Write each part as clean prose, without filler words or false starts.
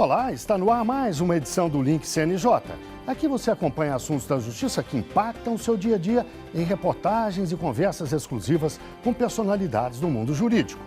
Olá, está no ar mais uma edição do Link CNJ. Aqui você acompanha assuntos da justiça que impactam o seu dia a dia em reportagens e conversas exclusivas com personalidades do mundo jurídico.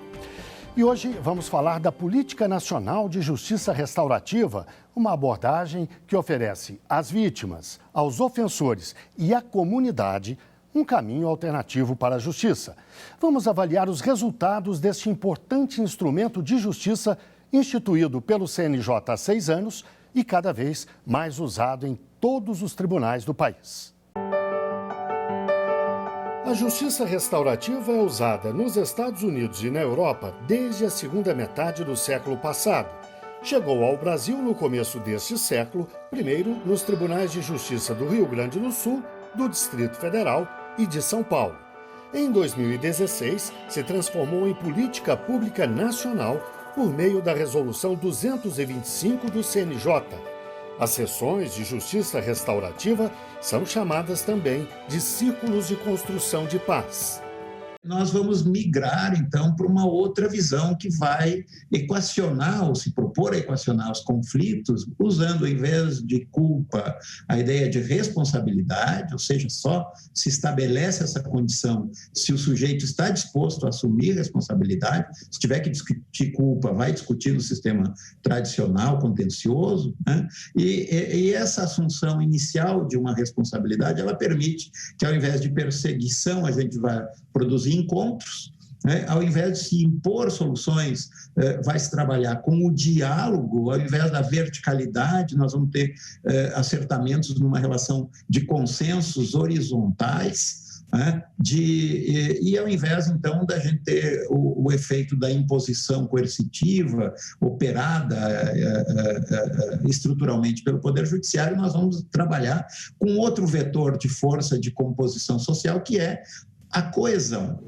E hoje vamos falar da Política Nacional de Justiça Restaurativa, uma abordagem que oferece às vítimas, aos ofensores e à comunidade um caminho alternativo para a justiça. Vamos avaliar os resultados deste importante instrumento de justiça instituído pelo CNJ há 6 anos e cada vez mais usado em todos os tribunais do país. A justiça restaurativa é usada nos Estados Unidos e na Europa desde a segunda metade do século passado. Chegou ao Brasil no começo deste século, primeiro nos tribunais de justiça do Rio Grande do Sul, do Distrito Federal e de São Paulo. Em 2016, se transformou em política pública nacional por meio da Resolução 225 do CNJ. As sessões de justiça restaurativa são chamadas também de círculos de construção de paz. Nós vamos migrar, então, para uma outra visão que vai equacionar, ou se propor a equacionar os conflitos, usando, em vez de culpa, a ideia de responsabilidade, ou seja, só se estabelece essa condição se o sujeito está disposto a assumir responsabilidade. Se tiver que discutir culpa, vai discutir no sistema tradicional, contencioso, né? E essa assunção inicial de uma responsabilidade, ela permite que, ao invés de perseguição, a gente vai produzir encontros, né? Ao invés de se impor soluções, vai se trabalhar com o diálogo. Ao invés da verticalidade, nós vamos ter acertamentos numa relação de consensos horizontais, né? E ao invés, então, da gente ter o efeito da imposição coercitiva operada estruturalmente pelo Poder Judiciário, nós vamos trabalhar com outro vetor de força de composição social, que é a coesão.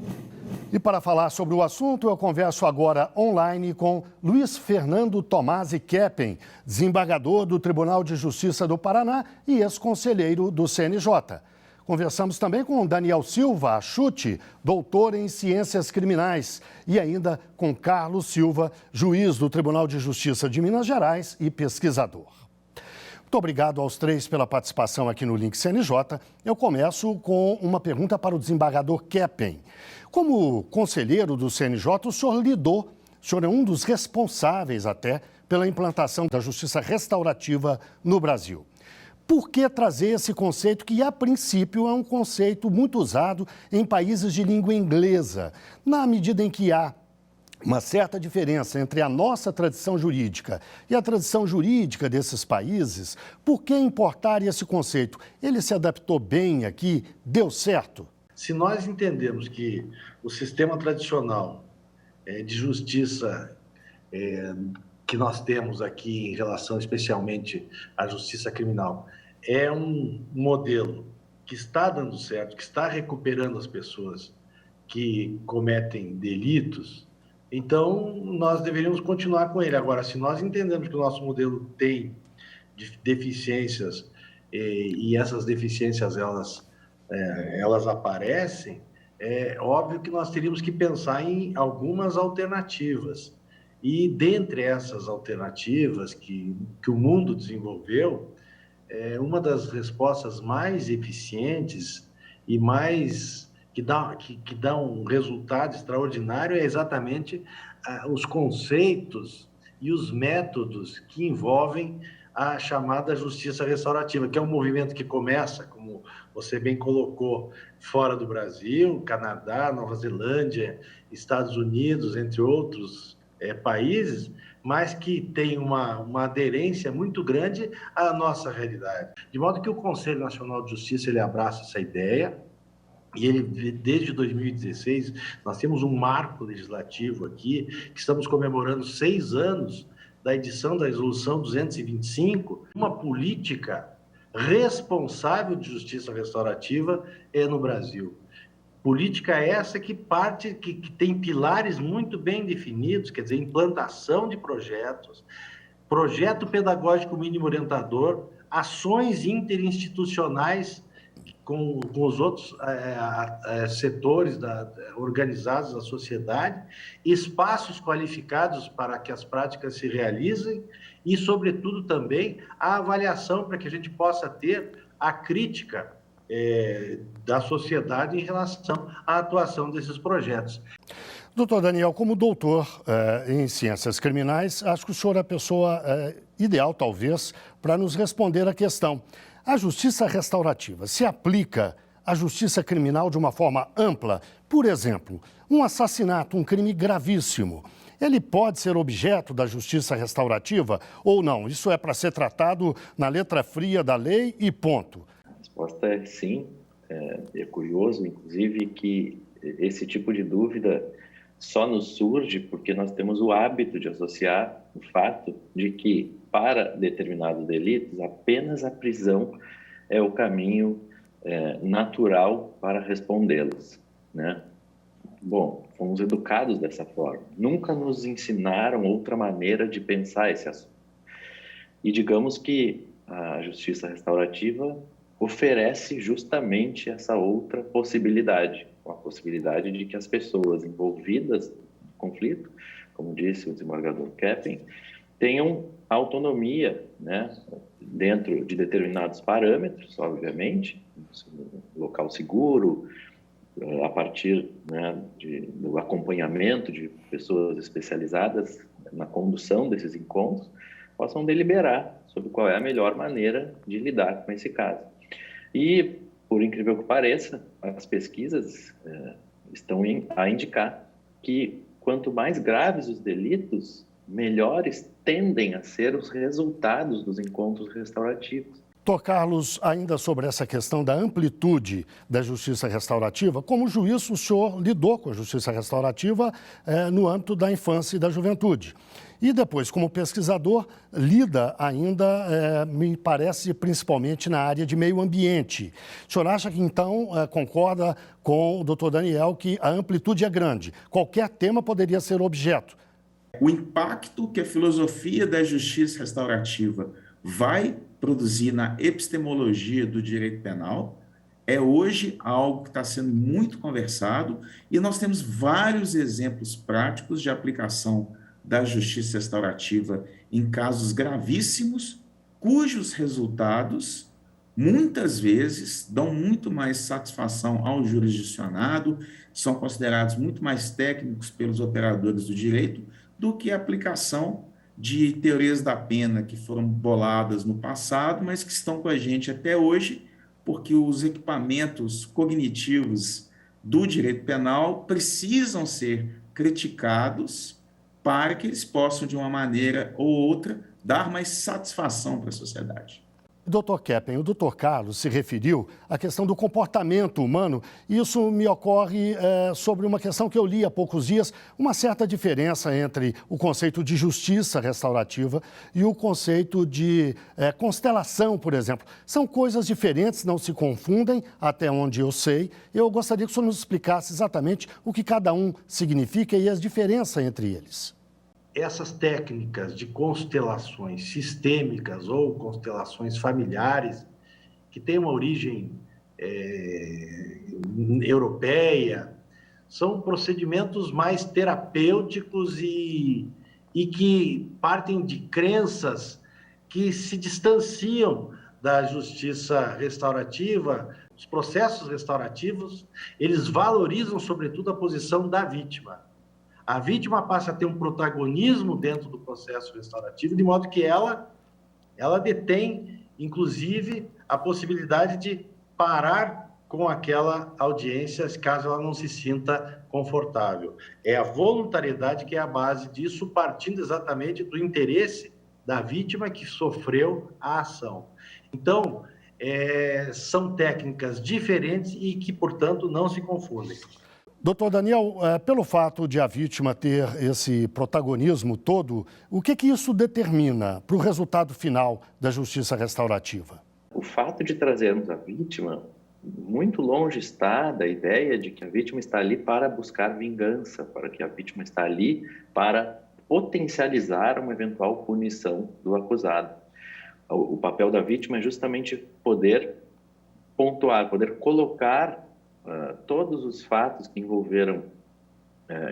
E para falar sobre o assunto, eu converso agora online com Luiz Fernando Tomasi Keppen, desembargador do Tribunal de Justiça do Paraná e ex-conselheiro do CNJ. Conversamos também com Daniel Silva Achuti, doutor em Ciências Criminais, e ainda com Carlos Silva, juiz do Tribunal de Justiça de Minas Gerais e pesquisador. Muito obrigado aos três pela participação aqui no Link CNJ. Eu começo com uma pergunta para o desembargador Keppen. Como conselheiro do CNJ, o senhor é um dos responsáveis até pela implantação da justiça restaurativa no Brasil. Por que trazer esse conceito que, a princípio, é um conceito muito usado em países de língua inglesa, na medida em que há uma certa diferença entre a nossa tradição jurídica e a tradição jurídica desses países? Por que importar esse conceito? Ele se adaptou bem aqui? Deu certo? Se nós entendemos que o sistema tradicional de justiça que nós temos aqui em relação especialmente à justiça criminal é um modelo que está dando certo, que está recuperando as pessoas que cometem delitos, então nós deveríamos continuar com ele. Agora, se nós entendemos que o nosso modelo tem deficiências e essas deficiências elas aparecem, é óbvio que nós teríamos que pensar em algumas alternativas. E dentre essas alternativas que o mundo desenvolveu, uma das respostas mais eficientes e mais que dá um resultado extraordinário é exatamente os conceitos e os métodos que envolvem a chamada justiça restaurativa, que é um movimento que começa, como você bem colocou, fora do Brasil, Canadá, Nova Zelândia, Estados Unidos, entre outros países, mas que tem uma aderência muito grande à nossa realidade. De modo que o Conselho Nacional de Justiça ele abraça essa ideia, e ele, desde 2016, nós temos um marco legislativo aqui, que estamos comemorando 6 anos da edição da Resolução 225, uma política responsável de justiça restaurativa no Brasil. Política essa que tem pilares muito bem definidos, quer dizer, implantação de projetos, projeto pedagógico mínimo orientador, ações interinstitucionais com os outros setores organizados da sociedade, espaços qualificados para que as práticas se realizem e, sobretudo, também a avaliação para que a gente possa ter a crítica da sociedade em relação à atuação desses projetos. Doutor Daniel, como doutor em ciências criminais, acho que o senhor é a pessoa ideal, talvez, para nos responder a questão. A justiça restaurativa se aplica à justiça criminal de uma forma ampla? Por exemplo, um assassinato, um crime gravíssimo, ele pode ser objeto da justiça restaurativa ou não? Isso é para ser tratado na letra fria da lei e ponto. A resposta é sim. É curioso, inclusive, que esse tipo de dúvida só nos surge porque nós temos o hábito de associar o fato de que, para determinados delitos, apenas a prisão é o caminho natural para respondê-los, né? Bom, fomos educados dessa forma. Nunca nos ensinaram outra maneira de pensar esse assunto. E digamos que a justiça restaurativa oferece justamente essa outra possibilidade, a possibilidade de que as pessoas envolvidas no conflito, como disse o desembargador Keppen, tenham autonomia, né, dentro de determinados parâmetros, obviamente, local seguro, a partir, né, do acompanhamento de pessoas especializadas na condução desses encontros, possam deliberar sobre qual é a melhor maneira de lidar com esse caso. E, por incrível que pareça, as pesquisas estão a indicar que quanto mais graves os delitos, melhores tendem a ser os resultados dos encontros restaurativos. Doutor Carlos, ainda sobre essa questão da amplitude da justiça restaurativa, como juiz, o senhor lidou com a justiça restaurativa no âmbito da infância e da juventude. E depois, como pesquisador, lida ainda, me parece, principalmente na área de meio ambiente. O senhor acha que, então, concorda com o doutor Daniel que a amplitude é grande? Qualquer tema poderia ser objeto. O impacto que a filosofia da justiça restaurativa vai produzir na epistemologia do direito penal é hoje algo que está sendo muito conversado e nós temos vários exemplos práticos de aplicação da justiça restaurativa em casos gravíssimos, cujos resultados muitas vezes dão muito mais satisfação ao jurisdicionado, são considerados muito mais técnicos pelos operadores do direito do que a aplicação de teorias da pena que foram boladas no passado, mas que estão com a gente até hoje, porque os equipamentos cognitivos do direito penal precisam ser criticados para que eles possam, de uma maneira ou outra, dar mais satisfação para a sociedade. Doutor Keppen, o doutor Carlos se referiu à questão do comportamento humano. Isso me ocorre sobre uma questão que eu li há poucos dias, uma certa diferença entre o conceito de justiça restaurativa e o conceito de constelação, por exemplo. São coisas diferentes, não se confundem, até onde eu sei. Eu gostaria que o senhor nos explicasse exatamente o que cada um significa e as diferenças entre eles. Essas técnicas de constelações sistêmicas ou constelações familiares, que têm uma origem europeia, são procedimentos mais terapêuticos e que partem de crenças que se distanciam da justiça restaurativa. Os processos restaurativos, eles valorizam, sobretudo, a posição da vítima. A vítima passa a ter um protagonismo dentro do processo restaurativo, de modo que ela detém, inclusive, a possibilidade de parar com aquela audiência, caso ela não se sinta confortável. É a voluntariedade que é a base disso, partindo exatamente do interesse da vítima que sofreu a ação. Então, são técnicas diferentes e que, portanto, não se confundem. Doutor Daniel, pelo fato de a vítima ter esse protagonismo todo, o que isso determina para o resultado final da justiça restaurativa? O fato de trazermos a vítima, muito longe está da ideia de que a vítima está ali para buscar vingança, para que a vítima está ali para potencializar uma eventual punição do acusado. O papel da vítima é justamente poder pontuar, poder colocar todos os fatos que envolveram,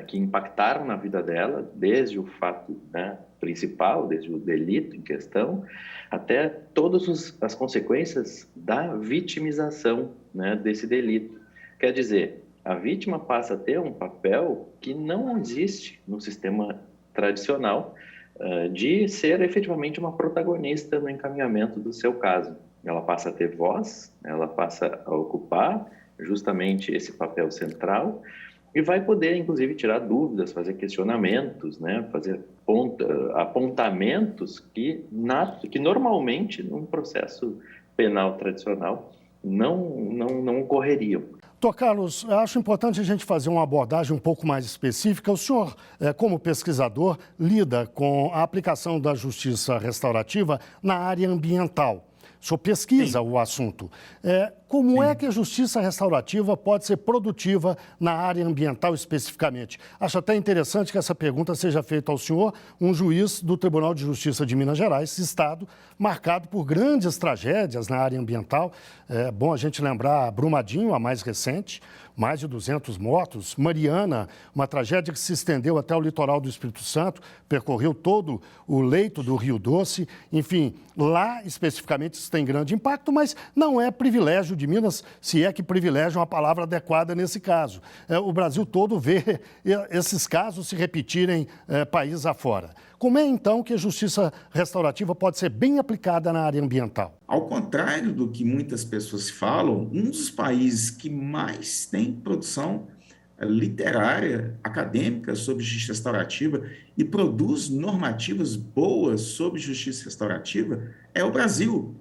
que impactaram na vida dela, desde o fato, né, principal, desde o delito em questão, até todas as consequências da vitimização, né, desse delito. Quer dizer, a vítima passa a ter um papel que não existe no sistema tradicional, de ser efetivamente uma protagonista no encaminhamento do seu caso. Ela passa a ter voz, ela passa a ocupar justamente esse papel central e vai poder, inclusive, tirar dúvidas, fazer questionamentos, né? Fazer apontamentos que normalmente, num processo penal tradicional, não ocorreriam. Doutor Carlos, acho importante a gente fazer uma abordagem um pouco mais específica. O senhor, como pesquisador, lida com a aplicação da justiça restaurativa na área ambiental. O senhor pesquisa o assunto. Como é que a justiça restaurativa pode ser produtiva na área ambiental especificamente? Acho até interessante que essa pergunta seja feita ao senhor, um juiz do Tribunal de Justiça de Minas Gerais, estado marcado por grandes tragédias na área ambiental. É bom a gente lembrar Brumadinho, a mais recente, mais de 200 mortos. Mariana, uma tragédia que se estendeu até o litoral do Espírito Santo, percorreu todo o leito do Rio Doce. Enfim, lá especificamente isso tem grande impacto, mas não é privilégio de Minas, se é que privilégio é uma palavra adequada nesse caso. O Brasil todo vê esses casos se repetirem país afora. Como é, então, que a justiça restaurativa pode ser bem aplicada na área ambiental? Ao contrário do que muitas pessoas falam, um dos países que mais tem produção literária, acadêmica sobre justiça restaurativa e produz normativas boas sobre justiça restaurativa é o Brasil.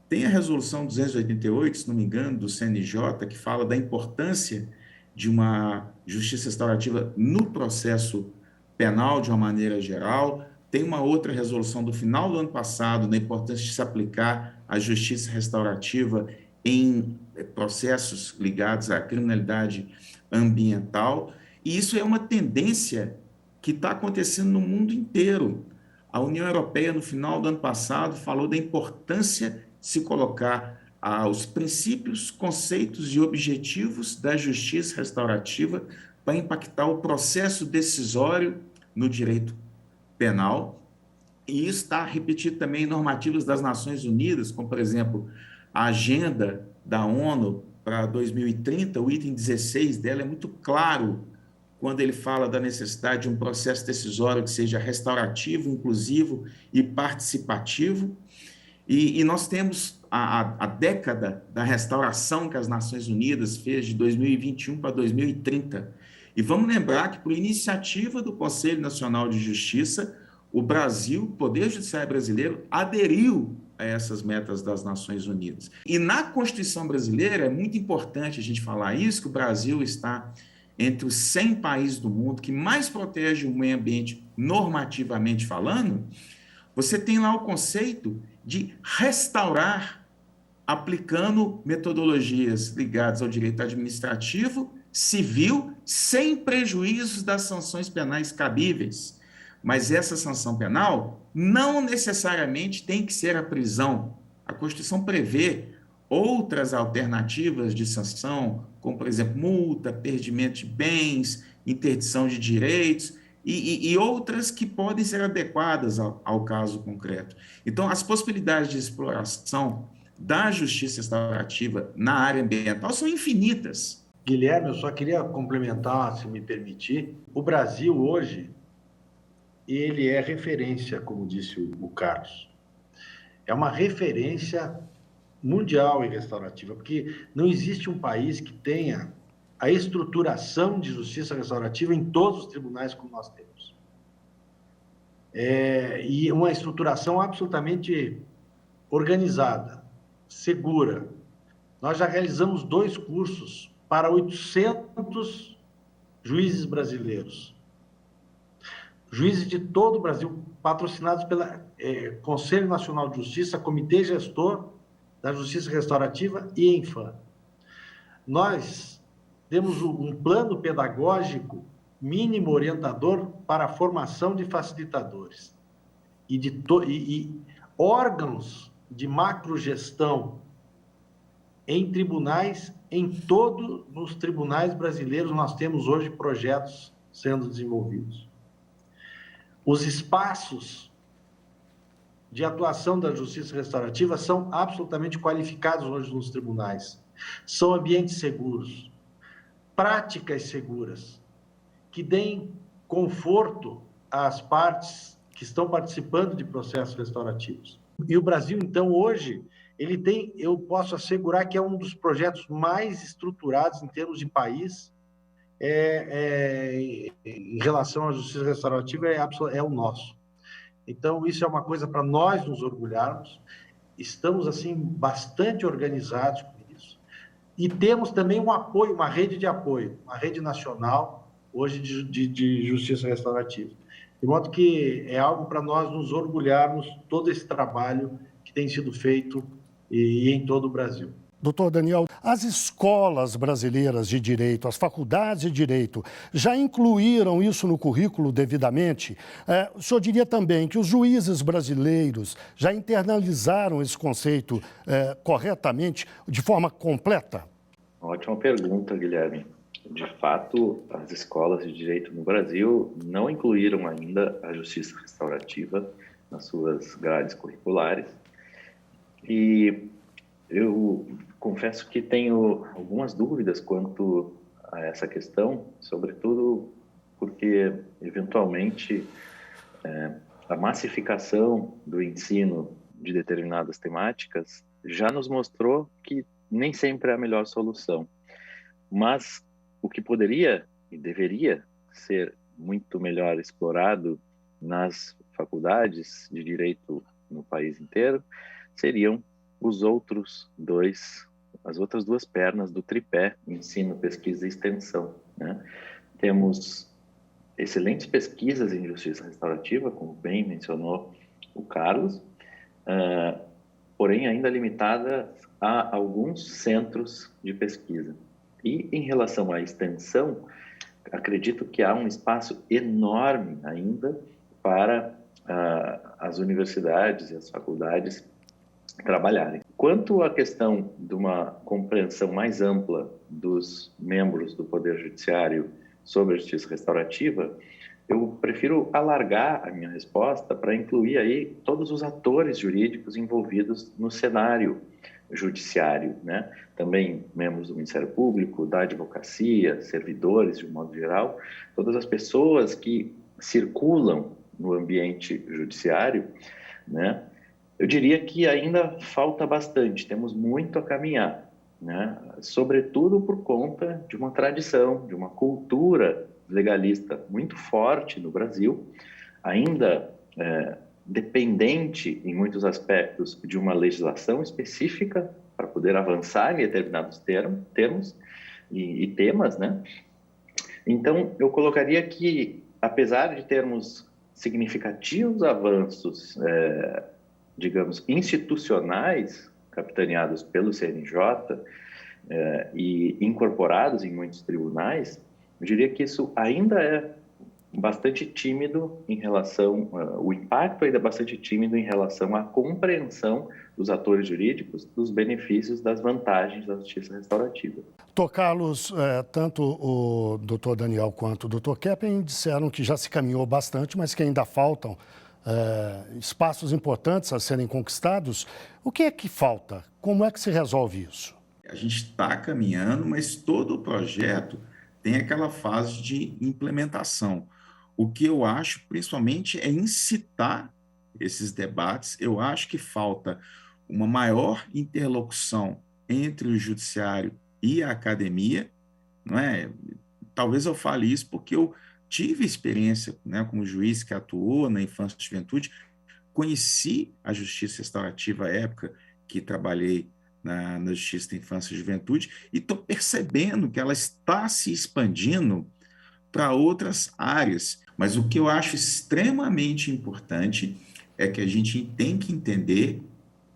Tem a resolução 288, se não me engano, do CNJ, que fala da importância de uma justiça restaurativa no processo penal de uma maneira geral. Tem uma outra resolução do final do ano passado da importância de se aplicar a justiça restaurativa em processos ligados à criminalidade ambiental. E isso é uma tendência que está acontecendo no mundo inteiro. A União Europeia, no final do ano passado, falou da importância de se colocar os princípios, conceitos e objetivos da justiça restaurativa para impactar o processo decisório no direito penal. E isso está repetido também em normativas das Nações Unidas, como, por exemplo, a Agenda da ONU para 2030, o item 16 dela é muito claro quando ele fala da necessidade de um processo decisório que seja restaurativo, inclusivo e participativo. E nós temos a década da restauração que as Nações Unidas fez de 2021 para 2030. E vamos lembrar que, por iniciativa do Conselho Nacional de Justiça, o Brasil, o Poder Judiciário brasileiro, aderiu a essas metas das Nações Unidas. E na Constituição brasileira, é muito importante a gente falar isso, que o Brasil está entre os 100 países do mundo que mais protege o meio ambiente normativamente falando. Você tem lá o conceito de restaurar aplicando metodologias ligadas ao direito administrativo, civil, sem prejuízos das sanções penais cabíveis. Mas essa sanção penal não necessariamente tem que ser a prisão. A Constituição prevê outras alternativas de sanção, como, por exemplo, multa, perdimento de bens, interdição de direitos, e outras que podem ser adequadas ao caso concreto. Então, as possibilidades de exploração da justiça restaurativa na área ambiental são infinitas. Guilherme, eu só queria complementar, se me permitir. O Brasil hoje, ele é referência, como disse o Carlos. É uma referência mundial em restaurativa, porque não existe um país que tenha a estruturação de justiça restaurativa em todos os tribunais como nós temos. E uma estruturação absolutamente organizada, segura. Nós já realizamos 2 cursos para 800 juízes brasileiros. Juízes de todo o Brasil, patrocinados pelo Conselho Nacional de Justiça, Comitê Gestor da Justiça Restaurativa e Infam. Nós temos um plano pedagógico mínimo orientador para a formação de facilitadores e órgãos de macrogestão em tribunais, em todos os tribunais brasileiros nós temos hoje projetos sendo desenvolvidos. Os espaços de atuação da justiça restaurativa são absolutamente qualificados hoje nos tribunais. São ambientes seguros, práticas seguras, que deem conforto às partes que estão participando de processos restaurativos. E o Brasil, então, hoje, ele tem, eu posso assegurar que é um dos projetos mais estruturados em termos de país, em relação à justiça restaurativa, é o nosso. Então, isso é uma coisa para nós nos orgulharmos. Estamos, assim, bastante organizados com isso. E temos também um apoio, uma rede de apoio, uma rede nacional, hoje, de justiça restaurativa. De modo que é algo para nós nos orgulharmos, todo esse trabalho que tem sido feito e em todo o Brasil. Doutor Daniel, as escolas brasileiras de direito, as faculdades de direito, já incluíram isso no currículo devidamente? O senhor diria também que os juízes brasileiros já internalizaram esse conceito corretamente, de forma completa? Ótima pergunta, Guilherme. De fato, as escolas de direito no Brasil não incluíram ainda a justiça restaurativa nas suas grades curriculares. E eu confesso que tenho algumas dúvidas quanto a essa questão, sobretudo porque, eventualmente, a massificação do ensino de determinadas temáticas já nos mostrou que nem sempre é a melhor solução. Mas o que poderia e deveria ser muito melhor explorado nas faculdades de direito no país inteiro seriam as outras duas pernas do tripé, ensino, pesquisa e extensão, né? Temos excelentes pesquisas em justiça restaurativa, como bem mencionou o Carlos, porém ainda limitadas a alguns centros de pesquisa. E em relação à extensão, acredito que há um espaço enorme ainda para as universidades e as faculdades trabalharem. Quanto à questão de uma compreensão mais ampla dos membros do Poder Judiciário sobre a justiça restaurativa, eu prefiro alargar a minha resposta para incluir aí todos os atores jurídicos envolvidos no cenário judiciário, né? Também membros do Ministério Público, da advocacia, servidores de um modo geral, todas as pessoas que circulam no ambiente judiciário, né? Eu diria que ainda falta bastante, temos muito a caminhar, né? Sobretudo por conta de uma tradição, de uma cultura legalista muito forte no Brasil, ainda dependente em muitos aspectos de uma legislação específica para poder avançar em determinados termos e temas, né? Então, eu colocaria que, apesar de termos significativos avanços, digamos, institucionais, capitaneados pelo CNJ e incorporados em muitos tribunais, eu diria que isso ainda é bastante tímido em relação, o impacto ainda é bastante tímido em relação à compreensão dos atores jurídicos dos benefícios, das vantagens da justiça restaurativa. Doutor Carlos, tanto o doutor Daniel quanto o doutor Keppen disseram que já se caminhou bastante, mas que ainda faltam espaços importantes a serem conquistados. O que é que falta? Como é que se resolve isso? A gente está caminhando, mas todo o projeto tem aquela fase de implementação. O que eu acho, principalmente, é incitar esses debates. Eu acho que falta uma maior interlocução entre o judiciário e a academia, não é? Talvez eu fale isso porque eu tive experiência, né, como juiz que atuou na infância e juventude, conheci a justiça restaurativa à época que trabalhei na justiça da infância e juventude e estou percebendo que ela está se expandindo para outras áreas. Mas o que eu acho extremamente importante é que a gente tem que entender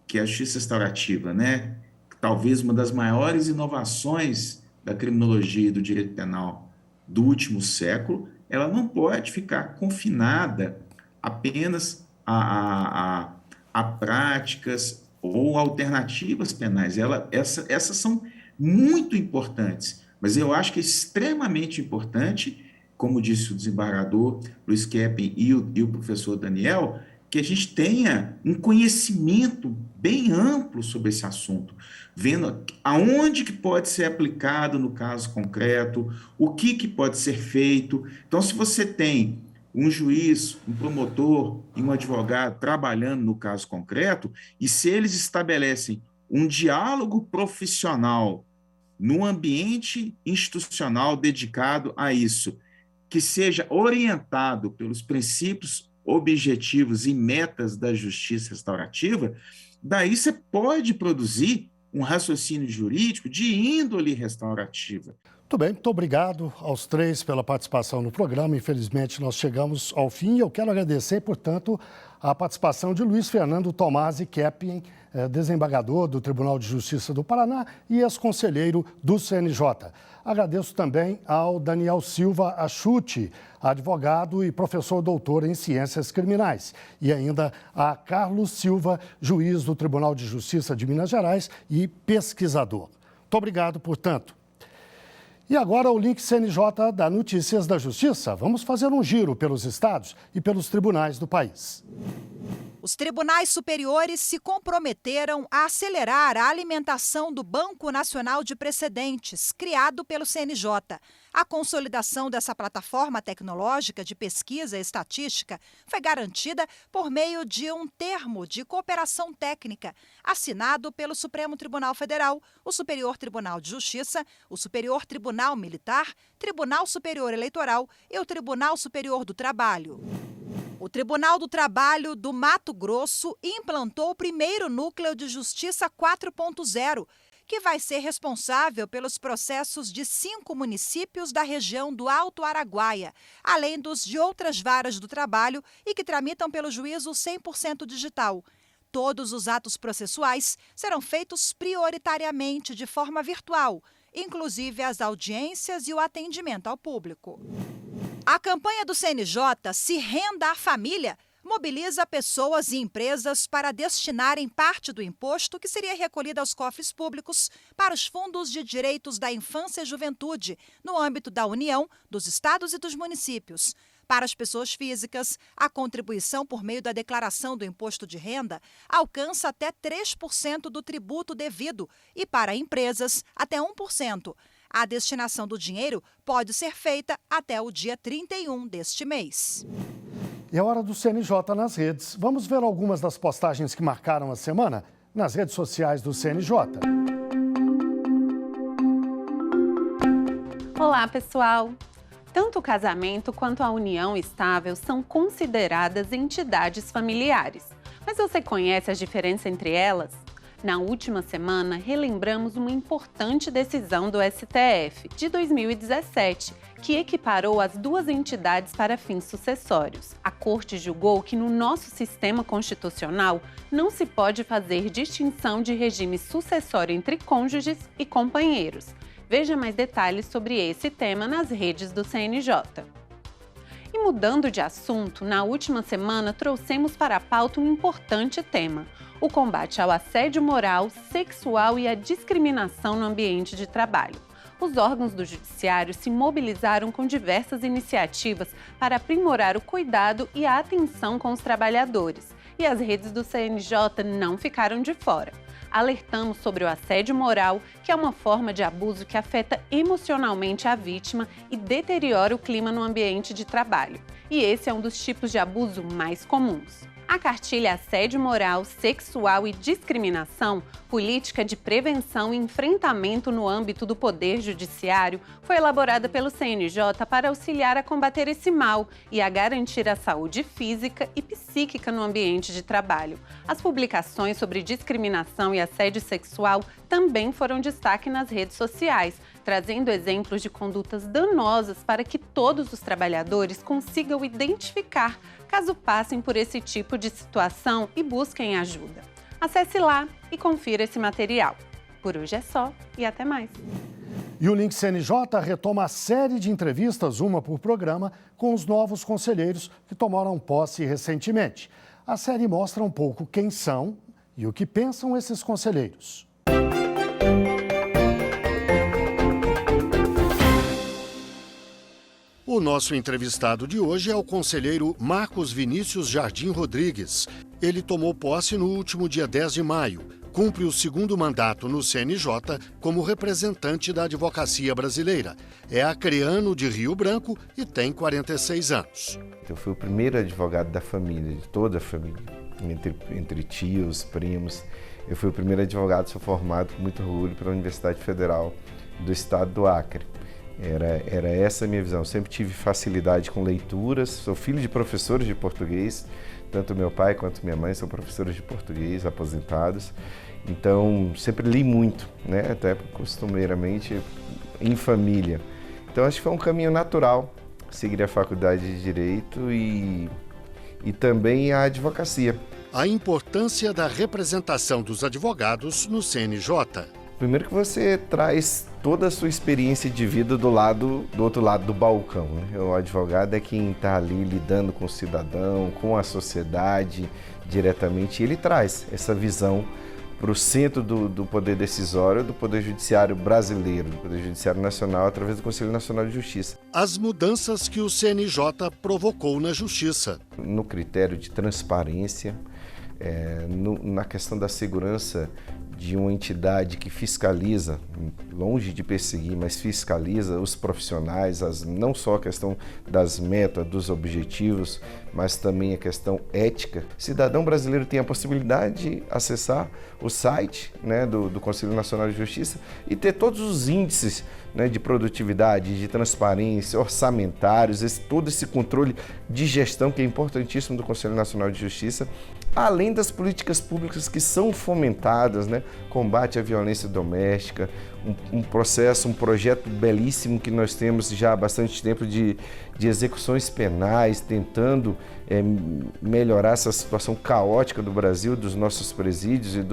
que a justiça restaurativa, né, talvez uma das maiores inovações da criminologia e do direito penal do último século, ela não pode ficar confinada apenas a práticas ou alternativas penais. Essas são muito importantes, mas eu acho que é extremamente importante, como disse o desembargador Luiz Keppen e o professor Daniel, que a gente tenha um conhecimento bem amplo sobre esse assunto, vendo aonde que pode ser aplicado no caso concreto, o que pode ser feito. Então, se você tem um juiz, um promotor e um advogado trabalhando no caso concreto, e se eles estabelecem um diálogo profissional no ambiente institucional dedicado a isso, que seja orientado pelos princípios objetivos e metas da justiça restaurativa, daí você pode produzir um raciocínio jurídico de índole restaurativa. Muito bem, muito obrigado aos três pela participação no programa. Infelizmente, nós chegamos ao fim e eu quero agradecer, portanto, a participação de Luiz Fernando Tomasi Keppen, desembargador do Tribunal de Justiça do Paraná e ex-conselheiro do CNJ. Agradeço também ao Daniel Silva Achuti, advogado e professor doutor em Ciências Criminais, e ainda a Carlos Silva, juiz do Tribunal de Justiça de Minas Gerais e pesquisador. Muito obrigado, portanto. E agora o link CNJ da Notícias da Justiça. Vamos fazer um giro pelos estados e pelos tribunais do país. Os tribunais superiores se comprometeram a acelerar a alimentação do Banco Nacional de Precedentes, criado pelo CNJ. A consolidação dessa plataforma tecnológica de pesquisa e estatística foi garantida por meio de um termo de cooperação técnica, assinado pelo Supremo Tribunal Federal, o Superior Tribunal de Justiça, o Superior Tribunal Militar, Tribunal Superior Eleitoral e o Tribunal Superior do Trabalho. O Tribunal do Trabalho do Mato Grosso implantou o primeiro núcleo de Justiça 4.0, que vai ser responsável pelos processos de 5 municípios da região do Alto Araguaia, além dos de outras varas do trabalho e que tramitam pelo juízo 100% digital. Todos os atos processuais serão feitos prioritariamente de forma virtual, inclusive as audiências e o atendimento ao público. A campanha do CNJ Se Renda à Família mobiliza pessoas e empresas para destinarem parte do imposto que seria recolhido aos cofres públicos para os fundos de direitos da infância e juventude, no âmbito da União, dos estados e dos municípios. Para as pessoas físicas, a contribuição por meio da declaração do imposto de renda alcança até 3% do tributo devido e, para empresas, até 1%. A destinação do dinheiro pode ser feita até o dia 31 deste mês. E é hora do CNJ nas redes. Vamos ver algumas das postagens que marcaram a semana nas redes sociais do CNJ. Olá, pessoal! Tanto o casamento quanto a união estável são consideradas entidades familiares. Mas você conhece a diferença entre elas? Na última semana, relembramos uma importante decisão do STF, de 2017, que equiparou as duas entidades para fins sucessórios. A Corte julgou que no nosso sistema constitucional não se pode fazer distinção de regime sucessório entre cônjuges e companheiros. Veja mais detalhes sobre esse tema nas redes do CNJ. E mudando de assunto, na última semana trouxemos para a pauta um importante tema: o combate ao assédio moral, sexual e à discriminação no ambiente de trabalho. Os órgãos do Judiciário se mobilizaram com diversas iniciativas para aprimorar o cuidado e a atenção com os trabalhadores. E as redes do CNJ não ficaram de fora. Alertamos sobre o assédio moral, que é uma forma de abuso que afeta emocionalmente a vítima e deteriora o clima no ambiente de trabalho. E esse é um dos tipos de abuso mais comuns. A cartilha Assédio Moral, Sexual e Discriminação, Política de Prevenção e Enfrentamento no âmbito do Poder Judiciário, foi elaborada pelo CNJ para auxiliar a combater esse mal e a garantir a saúde física e psíquica no ambiente de trabalho. As publicações sobre discriminação e assédio sexual também foram destaque nas redes sociais, trazendo exemplos de condutas danosas para que todos os trabalhadores consigam identificar caso passem por esse tipo de situação e busquem ajuda. Acesse lá e confira esse material. Por hoje é só e até mais. E o Link CNJ retoma a série de entrevistas, uma por programa, com os novos conselheiros que tomaram posse recentemente. A série mostra um pouco quem são E o que pensam esses conselheiros? O nosso entrevistado de hoje é o conselheiro Marcos Vinícius Jardim Rodrigues. Ele tomou posse no último dia 10 de maio. Cumpre o segundo mandato no CNJ como representante da advocacia brasileira. É acreano de Rio Branco e tem 46 anos. Eu fui o primeiro advogado da família, de toda a família, entre tios, primos. Eu fui o primeiro advogado, sou formado com muito orgulho pela Universidade Federal do Estado do Acre. Era essa a minha visão. Eu sempre tive facilidade com leituras, sou filho de professores de português, tanto meu pai quanto minha mãe são professores de português, aposentados. Então, sempre li muito, né? Até costumeiramente em família. Então, acho que foi um caminho natural seguir a faculdade de Direito e também a advocacia. A importância da representação dos advogados no CNJ. Primeiro que você traz toda a sua experiência de vida do outro lado do balcão, né? O advogado é quem está ali lidando com o cidadão, com a sociedade diretamente. E ele traz essa visão para o centro do poder decisório do Poder Judiciário brasileiro, do Poder Judiciário Nacional, através do Conselho Nacional de Justiça. As mudanças que o CNJ provocou na Justiça. No critério de transparência, na questão da segurança de uma entidade que fiscaliza, longe de perseguir, mas fiscaliza os profissionais, não só a questão das metas, dos objetivos, mas também a questão ética. O cidadão brasileiro tem a possibilidade de acessar o site, né, do Conselho Nacional de Justiça e ter todos os índices, né, de produtividade, de transparência, orçamentários, todo esse controle de gestão que é importantíssimo do Conselho Nacional de Justiça, além das políticas públicas que são fomentadas, né? Combate à violência doméstica, um projeto belíssimo que nós temos já há bastante tempo de execuções penais, tentando melhorar essa situação caótica do Brasil, dos nossos presídios e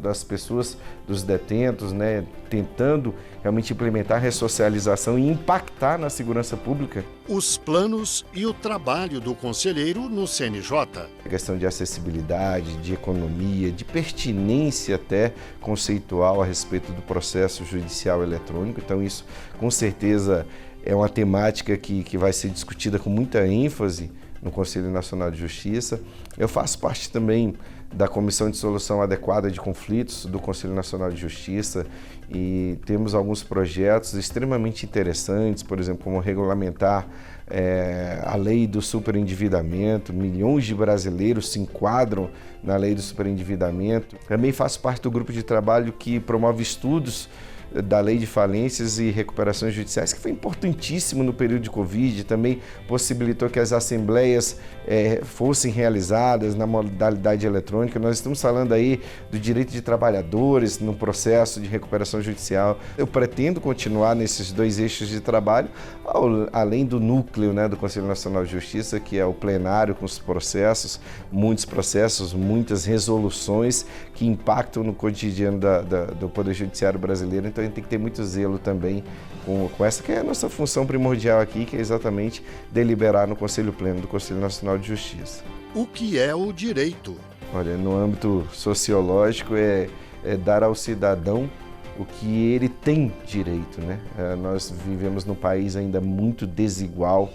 das pessoas, dos detentos, né? Tentando realmente implementar a ressocialização e impactar na segurança pública. Os planos e o trabalho do conselheiro no CNJ. A questão de acessibilidade, de economia, de pertinência até conceitual a respeito do processo judicial eletrônico. Então isso, com certeza, é uma temática que vai ser discutida com muita ênfase no Conselho Nacional de Justiça. Eu faço parte também da Comissão de Solução Adequada de Conflitos do Conselho Nacional de Justiça e temos alguns projetos extremamente interessantes, por exemplo, como regulamentar a lei do superendividamento. Milhões de brasileiros se enquadram na lei do superendividamento. Também faço parte do grupo de trabalho que promove estudos da Lei de Falências e Recuperações Judiciais, que foi importantíssimo no período de Covid, também possibilitou que as assembleias fossem realizadas na modalidade eletrônica. Nós estamos falando aí do direito de trabalhadores no processo de recuperação judicial. Eu pretendo continuar nesses dois eixos de trabalho, além do núcleo, né, do Conselho Nacional de Justiça, que é o plenário com os processos, muitos processos, muitas resoluções que impactam no cotidiano do Poder Judiciário brasileiro. Então, a gente tem que ter muito zelo também com essa que é a nossa função primordial aqui, que é exatamente deliberar no Conselho Pleno do Conselho Nacional de Justiça. O que é o direito? Olha, no âmbito sociológico é dar ao cidadão o que ele tem direito, né? Nós vivemos num país ainda muito desigual,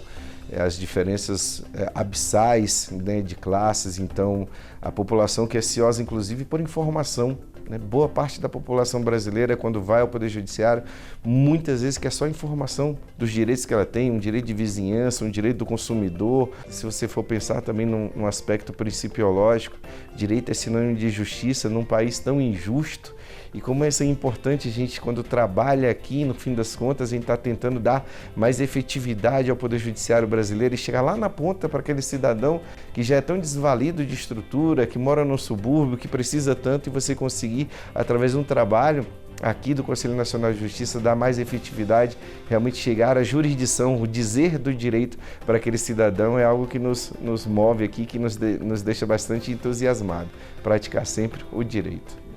as diferenças abissais, né, de classes, então a população que é ansiosa inclusive por informação, né? Boa parte da população brasileira, quando vai ao Poder Judiciário, muitas vezes quer só informação dos direitos que ela tem, um direito de vizinhança, um direito do consumidor. Se você for pensar também num aspecto principiológico, direito é sinônimo de justiça num país tão injusto. E como isso é importante, a gente, quando trabalha aqui, no fim das contas, a gente está tentando dar mais efetividade ao Poder Judiciário brasileiro e chegar lá na ponta para aquele cidadão que já é tão desvalido de estrutura, que mora no subúrbio, que precisa tanto, e você conseguir, através de um trabalho aqui do Conselho Nacional de Justiça, dar mais efetividade, realmente chegar à jurisdição, o dizer do direito para aquele cidadão é algo que nos move aqui, que nos deixa bastante entusiasmado. Praticar sempre o direito.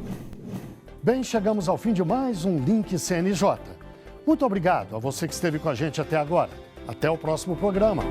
Bem, chegamos ao fim de mais um Link CNJ. Muito obrigado a você que esteve com a gente até agora. Até o próximo programa.